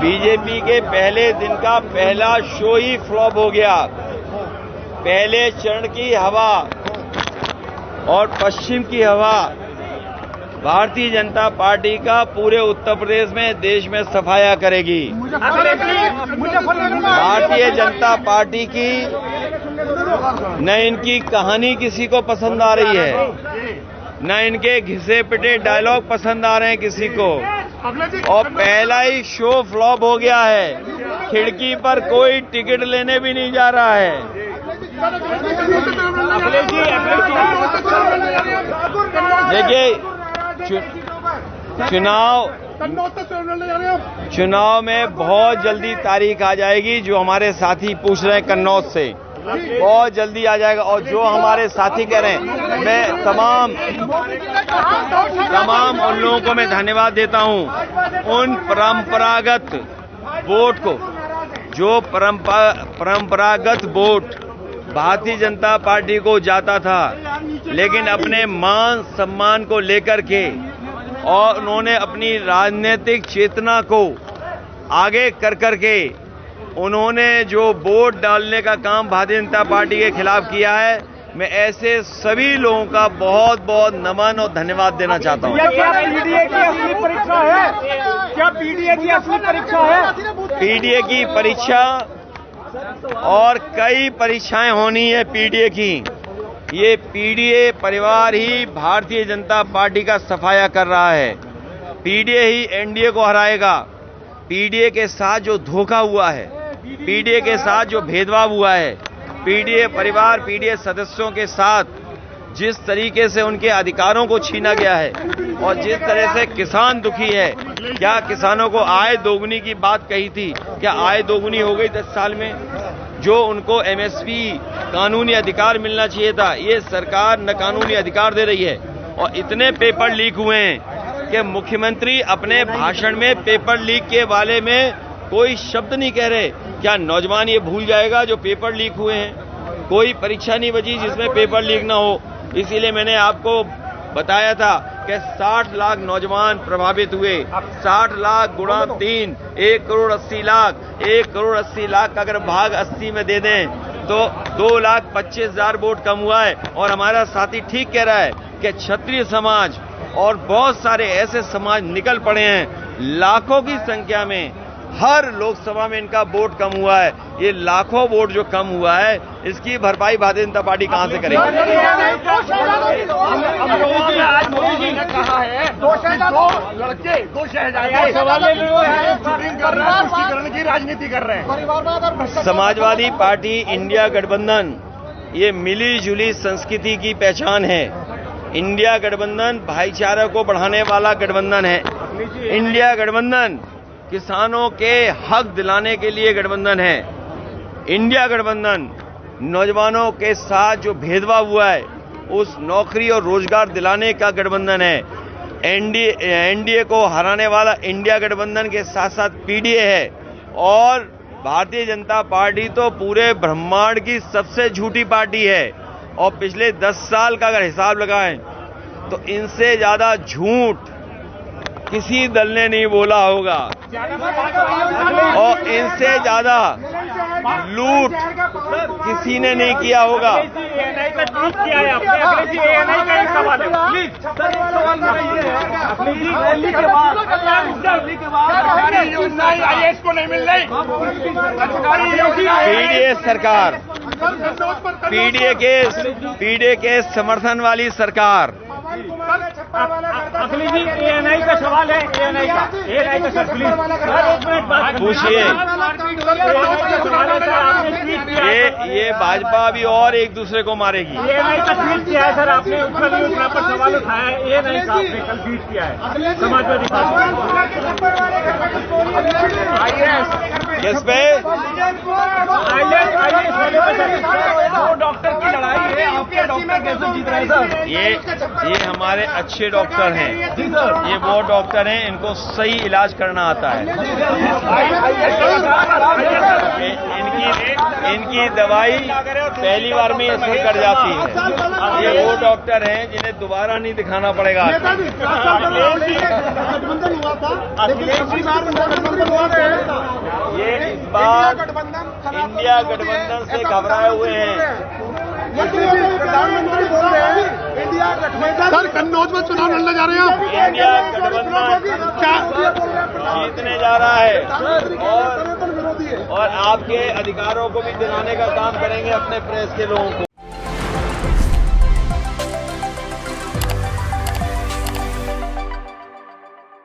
BJP के पहले दिन का पहला शो ही फ्लॉप हो गया। पहले चरण की हवा और पश्चिम की हवा भारतीय जनता पार्टी का पूरे उत्तर प्रदेश में, देश में सफाया करेगी। भारतीय जनता पार्टी की न इनकी कहानी किसी को पसंद आ रही है, न इनके घिसे पिटे डायलॉग पसंद आ रहे हैं किसी को, और पहला ही शो फ्लॉप हो गया है। खिड़की पर कोई टिकट लेने भी नहीं जा रहा है। देखिए, चुनाव में बहुत जल्दी तारीख आ जाएगी। जो हमारे साथी पूछ रहे हैं कन्नौज से, बहुत जल्दी आ जाएगा। और जो हमारे साथी कह रहे हैं, मैं तमाम उन लोगों को मैं धन्यवाद देता हूं। उन परंपरागत वोट को, जो परंपरागत वोट भारतीय जनता पार्टी को जाता था, लेकिन अपने मान सम्मान को लेकर के और उन्होंने अपनी राजनीतिक चेतना को आगे कर करके उन्होंने जो वोट डालने का काम भारतीय जनता पार्टी के खिलाफ किया है, मैं ऐसे सभी लोगों का बहुत बहुत नमन और धन्यवाद देना चाहता हूं। क्या पीडीए की असली परीक्षा है? क्या पीडीए की असली परीक्षा है? पीडीए की परीक्षा और कई परीक्षाएं होनी है पीडीए की। ये पीडीए परिवार ही भारतीय जनता पार्टी का सफाया कर रहा है। पीडीए ही एनडीए को हराएगा। पीडीए के साथ जो धोखा हुआ है, पीडीए के साथ जो भेदभाव हुआ है, पीडीए परिवार, पीडीए सदस्यों के साथ जिस तरीके से उनके अधिकारों को छीना गया है और जिस तरह से किसान दुखी है। क्या किसानों को आय दोगुनी की बात कही थी? क्या आय दोगुनी हो गई 10 साल में? जो उनको एमएसपी कानूनी अधिकार मिलना चाहिए था, ये सरकार न कानूनी अधिकार दे रही है। और इतने पेपर लीक हुए हैं कि मुख्यमंत्री अपने भाषण में पेपर लीक के बारे में कोई शब्द नहीं कह रहे। क्या नौजवान ये भूल जाएगा जो पेपर लीक हुए हैं? कोई परीक्षा नहीं बची जिसमें पेपर लीक ना हो। इसीलिए मैंने आपको बताया था कि 60 लाख नौजवान प्रभावित हुए। 60 लाख गुणा 3, 1 करोड़ 80 लाख। 1 करोड़ 80 लाख का अगर भाग 80 में दे दें तो 2,25,000 वोट कम हुआ है। और हमारा साथी ठीक कह रहा है कि क्षत्रिय समाज और बहुत सारे ऐसे समाज निकल पड़े हैं, लाखों की संख्या में। हर लोकसभा में इनका वोट कम हुआ है। ये लाखों वोट जो कम हुआ है, इसकी भरपाई भारतीय जनता पार्टी कहां से करेगी? आज मोदी जी ने कहा है दो लड़के, दो शहजादे शूटिंग कर रहे हैं, तुष्टीकरण की राजनीति कर रहे हैं। समाजवादी पार्टी इंडिया गठबंधन ये मिली जुली संस्कृति की पहचान है। इंडिया गठबंधन भाईचारा को बढ़ाने वाला गठबंधन है। इंडिया गठबंधन किसानों के हक दिलाने के लिए गठबंधन है। इंडिया गठबंधन नौजवानों के साथ जो भेदभाव हुआ है, उस नौकरी और रोजगार दिलाने का गठबंधन है। एनडीए को हराने वाला इंडिया गठबंधन के साथ साथ पीडीए है। और भारतीय जनता पार्टी तो पूरे ब्रह्मांड की सबसे झूठी पार्टी है। और पिछले 10 साल का अगर हिसाब लगाएं तो इनसे ज्यादा झूठ किसी दल ने नहीं बोला होगा, और इनसे ज्यादा लूट किसी ने नहीं किया होगा। पीडीए सरकार, पीडीए के समर्थन वाली सरकार। अखिलेश जी, एएनआई का सवाल है, एएनआई का सर प्लीज एक मिनट बात पूछिए। ये भाजपा भी और एक दूसरे को मारेगी। एएनआई का ट्वीट किया है सर आपने, उत्तर योजना पर सवाल उठाया है। एएनआई का आपने कल ट्वीट किया है समाजवादी किस पे? दो डॉक्टर की लड़ाई है, आपके डॉक्टर कैसे जीत रहे हैं सर? ये हमारे अच्छे डॉक्टर हैं। ये वो डॉक्टर हैं, इनको सही इलाज करना आता है। इनकी इनकी दवाई पहली बार में असर कर जाती है। ये वो डॉक्टर हैं जिन्हें दोबारा नहीं दिखाना पड़ेगा। गठबंधन हुआ था, गठबंधन हुआ था। ये इस बार इंडिया गठबंधन से घबराए हुए हैं। प्रधानमंत्री बोल रहे हैं इंडिया गठबंधन। सर, कन्नौज में चुनाव लड़ने जा रहे हैं आप? इंडिया गठबंधन जीतने जा रहा है और आपके अधिकारों को भी दिलाने का काम करेंगे अपने प्रेस के लोगों को।